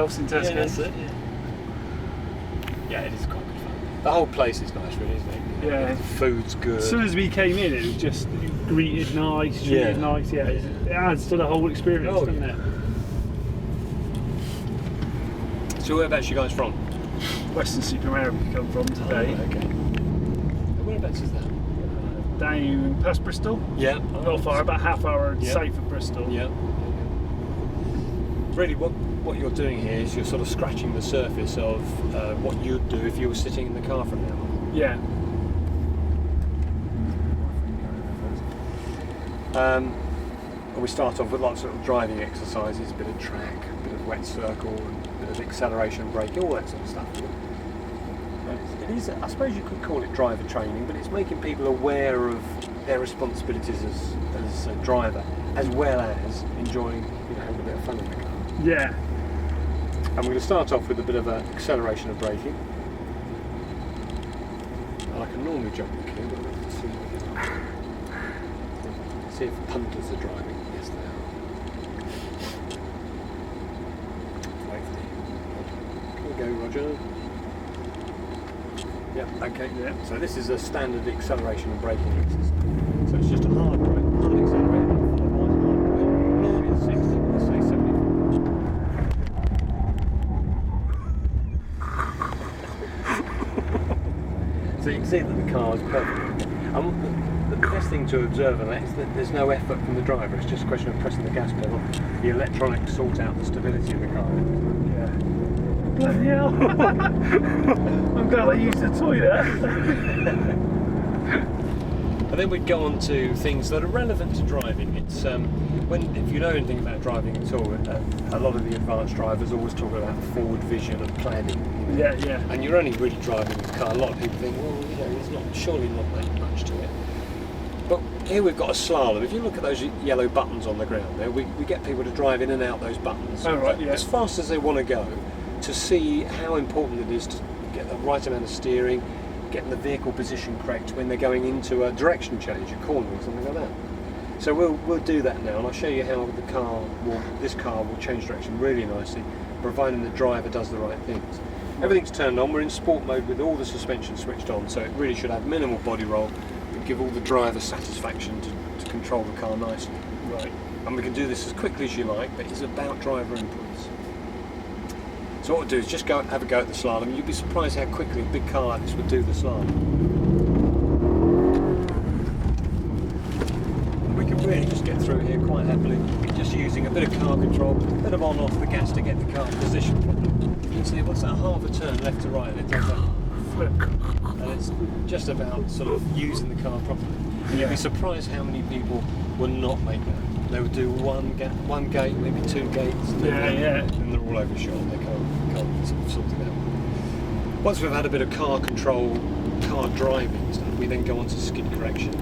else in Tesco. Yeah, that's it. Yeah, it is quite good fun. The whole place is nice, really, isn't it? Yeah. The food's good. As soon as we came in, it was just greeted nice, treated nice. Yeah, it adds to the whole experience, doesn't it? So whereabouts you guys from? Western-super-Mare we come from today. Oh, okay. Whereabouts is that? Down past Bristol. Yeah. Not far, about half hour south of Bristol. Yeah. Really, what you're doing here is you're sort of scratching the surface of what you'd do if you were sitting in the car from now on. Yeah. And we start off with lots of driving exercises, a bit of track, a bit of wet circle, and a bit of acceleration and braking, all that sort of stuff. It is, I suppose you could call it driver training, but it's making people aware of their responsibilities as a driver, as well as enjoying, having a bit of fun in the car. Yeah. And we're going to start off with a bit of acceleration and braking. And I can normally jump the queue, but we'll see what we get. See if punters are driving. Yes, they are. Wait for me. Can we go, Roger? Yeah, okay. Yeah. So this is a standard acceleration and braking exercise. So it's just a hard brake, hard accelerator, followed by hard brake. Normally it's 60, let's say 74. So you can see that the car is perfect. The best thing to observe on that is that there's no effort from the driver. It's just a question of pressing the gas pedal. The electronics sort out the stability of the car. Yeah. Bloody hell. I'm glad I used the toilet. And then we'd go on to things that are relevant to driving. It's if you know anything about driving at all, a lot of the advanced drivers always talk about forward vision and planning. Yeah. And you're only really driving the car. A lot of people think, well, there's surely not that much to it. But here we've got a slalom. If you look at those yellow buttons on the ground there, we get people to drive in and out those buttons as fast as they want to go, to see how important it is to get the right amount of steering, getting the vehicle position correct when they're going into a direction change, a corner or something like that. So we'll do that now, and I'll show you how this car will change direction really nicely, providing the driver does the right things. Everything's turned on. We're in sport mode with all the suspension switched on, so it really should have minimal body roll. Give all the driver satisfaction to control the car nicely. Right. And we can do this as quickly as you like, but it's about driver inputs. So what we'll do is just have a go at the slalom. You'd be surprised how quickly a big car like this would do the slalom. And we can really just get through here quite happily, just using a bit of car control, a bit of on-off the gas to get the car positioned properly. You can see what's that, half a turn left to right, and it does that flip. And it's just about sort of using the car properly. And you'd be surprised how many people will not make that. They would do one gate, maybe two gates, and they're all overshot. They can't sort it out. Once we've had a bit of car control, car driving stuff, we then go on to skid correction.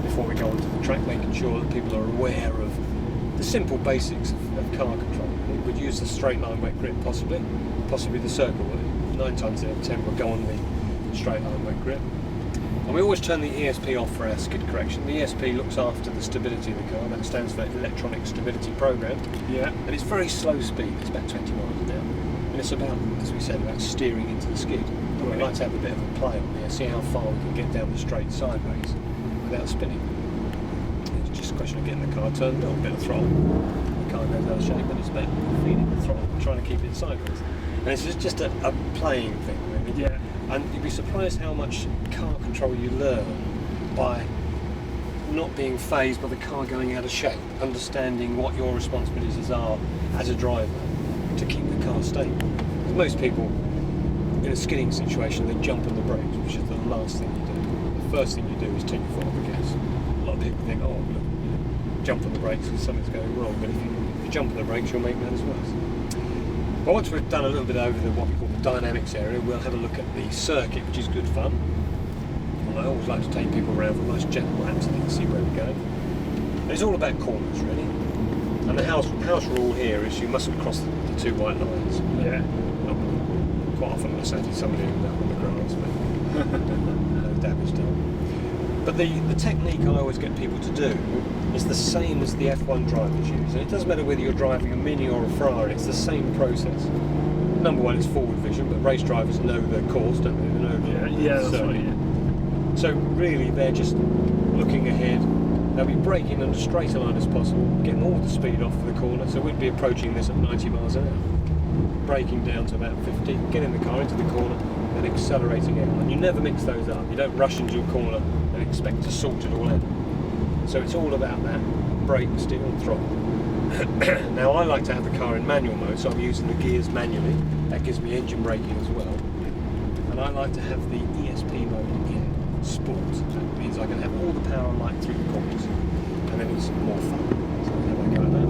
Before we go onto the track, making sure that people are aware of the simple basics of car control. We would use the straight line wet grip, possibly the circle. 9 times out of 10 we'll go on the straight line wet grip. And we always turn the ESP off for our skid correction. The ESP looks after the stability of the car. That stands for Electronic Stability Program. Yeah. And it's very slow speed. It's about 20 miles an hour. And it's about, as we said, about steering into the skid. And we like to have a bit of a play on there, see how far we can get down the straight sideways without spinning. It's just a question of getting the car turned, a little bit of throttle. The car goes out of shape, but it's about feeding the throttle, trying to keep it sideways. And it's just a playing thing, really. Yeah. And you'd be surprised how much car control you learn by not being fazed by the car going out of shape, understanding what your responsibilities are as a driver to keep the car stable. Because most people in a skidding situation, they jump on the brakes, which is the last thing you do. The first thing you do is take your foot off the gas. A lot of people think, oh, look, jump on the brakes because something's going wrong, but if you jump on the brakes, you'll make matters worse. But once we've done a little bit over what we call the dynamics area, we'll have a look at the circuit, which is good fun. And I always like to take people around for nice gentle laps so they can see where we're going. And it's all about corners, really. And the house rule here is you mustn't cross the 2 white lines. Yeah. Quite often I say to somebody on the grass, but no damage done. But the technique I always get people to do is the same as the F1 drivers use. And it doesn't matter whether you're driving a Mini or a Ferrari, it's the same process. number one, it's forward vision, but race drivers know their course, don't they? They know that's right. Yeah. So really, they're just looking ahead. They'll be braking in as straight a line as possible, getting all the speed off for the corner. So we'd be approaching this at 90 miles an hour, braking down to about 50, getting the car into the corner, and accelerating out. And you never mix those up. You don't rush into a corner and expect to sort it all out. So it's all about that brake, steer, and throttle. Now I like to have the car in manual mode, so I'm using the gears manually. That gives me engine braking as well. And I like to have the ESP mode in sport. That means I can have all the power and light through the corners, and then it's more fun. So there I go with that.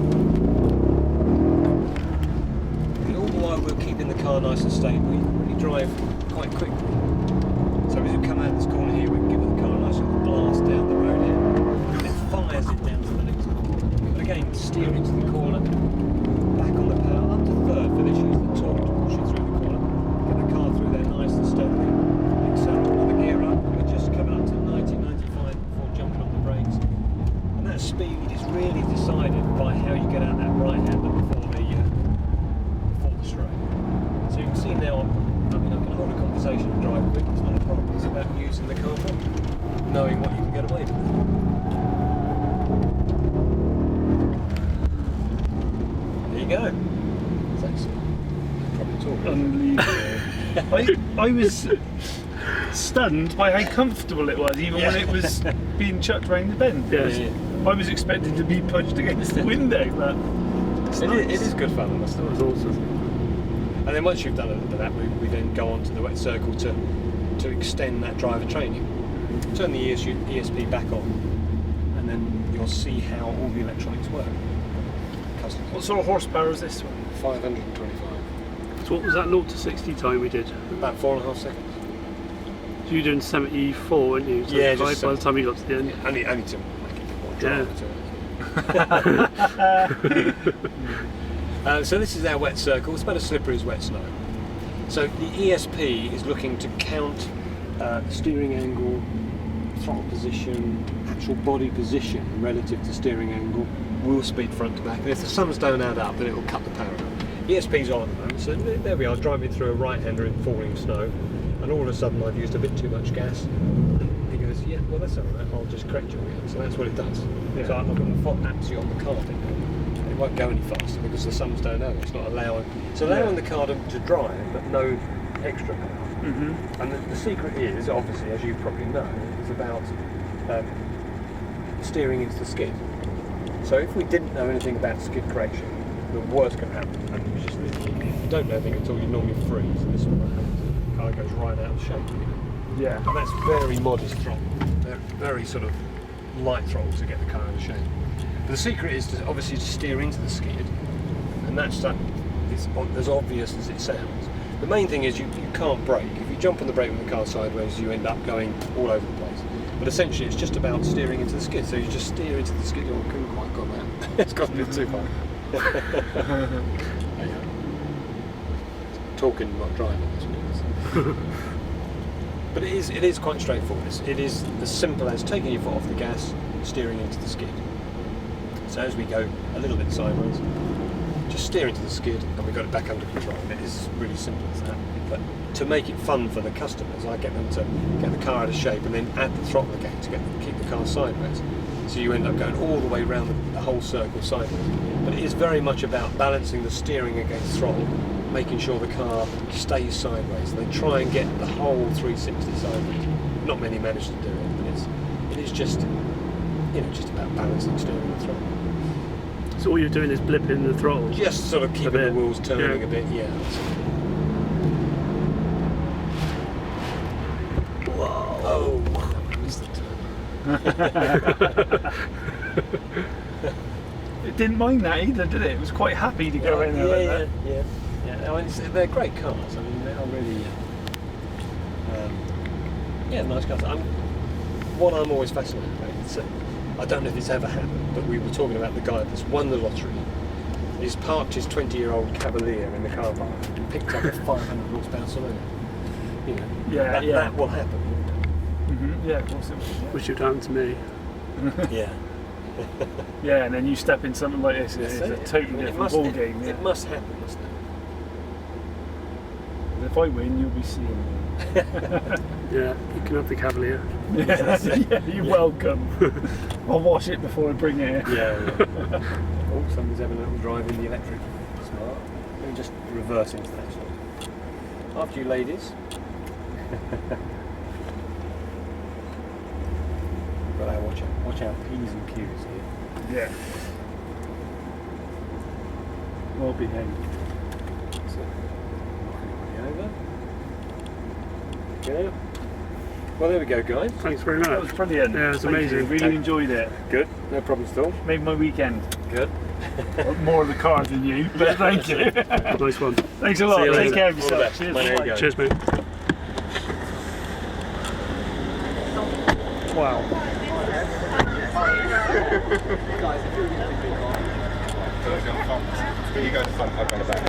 And all the while we're keeping the car nice and stable, you really drive quite quickly. So as we come out this corner here, we can give the car a nice little blast down the road here, and it fires it down to the next corner. But again, steer into the corner, back on the power, up to third for this, use the torque to push it through the corner, get the car through there nice and steadily, accelerate with the gear up, and we're just coming up to 90, 95 before jumping on the brakes. And that speed is really decided by how you get out that right-hander before the straight. So you can see now, I can hold a conversation and drive quick, it's not a problem, it's about using the car properly, knowing what you can get away with. There you go. That's probably talk. Unbelievable. I was stunned by how comfortable it was, even when it was being chucked round the bend. Yes. Yeah. I was expecting to be pushed against the window, but it is good fun, I must that admit. was awesome. And then once you've done a little bit of that, we then go on to the wet circle to extend that driver training. Turn the ESP back on, and then you'll see how all the electronics work. What sort of horsepower is this one? 525. So what was that 0 to 60 time we did? About 4.5 seconds. So you were doing 74, weren't you? 75 Yeah, just by the time you got to the end. Yeah, only to make it more drama to it. So this is our wet circle. It's about as slippery as wet snow. So the ESP is looking to count steering angle, throttle position, actual body position relative to steering angle, wheel speed front to back. And if the sums don't add up, then it will cut the power out. ESP's on at the moment. So there we are, driving through a right-hander in falling snow, and all of a sudden I've used a bit too much gas. And he goes, yeah, well that's all right, I'll just correct you again. So that's what it does. Yeah. So I've got the FOT absolutely on the car thing. It won't go any faster because the sums don't know. It's not allowing. It's allowing the car to drive, but no extra power. Mm-hmm. And the secret is, obviously, as you probably know, is about steering into the skid. So if we didn't know anything about skid correction, the worst can happen. And you just you don't know anything until you normally freeze. And this is what happens. The car goes right out of shape. Yeah. And that's very modest throttle. They're very sort of light throttle to get the car out of shape. But the secret is to obviously to steer into the skid, and that's it's as obvious as it sounds. The main thing is you can't brake. If you jump on the brake with the car sideways, you end up going all over the place. But essentially, it's just about steering into the skid. So you just steer into the skid. Oh, I couldn't quite got that. It's got a bit too far. Talking, not driving. But it is quite straightforward. It is as simple as taking your foot off the gas, steering into the skid. So as we go a little bit sideways, just steer into the skid, and we've got it back under control. It is really simple as that. But to make it fun for the customers, I get them to get the car out of shape and then add the throttle again to keep the car sideways. So you end up going all the way around the whole circle sideways. But it is very much about balancing the steering against throttle, making sure the car stays sideways. They try and get the whole 360 sideways. Not many manage to do it, but it is just just about balancing steering and throttle. So all you're doing is blipping the throttle? Just sort of keeping the wheels turning a bit, yeah. Whoa! Oh, I missed the turn. It didn't mind that either, did it? It was quite happy to go in there like that. Yeah. I mean, they're great cars. I mean, they are really, nice cars. What I'm always fascinated about is, I don't know if it's ever happened, but we were talking about the guy that's won the lottery. He's parked his 20-year-old Cavalier in the car park and picked up a 500 horsepower saloon. That will happen. Mm-hmm. Yeah, of course it will. Which would happen to me. Yeah. Yeah, and then you step in something like this, it's a totally different ball game. Yeah. It must happen, mustn't it? if I win, you'll be seeing me. Yeah, you can have the Cavalier. Yeah, you're welcome. I'll wash it before I bring it here. Yeah. Oh, somebody's having a little drive in the electric. Smart. Let me just reverse into that shot. After you ladies. But watch out P's and Q's here. Yeah. Well behaved. So, knock anybody over. Okay. Well, there we go, guys. Thanks very That was much. brilliant. Yeah, it's Thank amazing. you. Really enjoyed it. Good. No problems at all. Made my weekend. Good. More of the car than you, but thank you. Nice one. Thanks a lot. See you Take later. care of All the yourself. best. Cheers. There you Bye. go. Cheers, mate. Wow. You go to the front, I'll go to the back.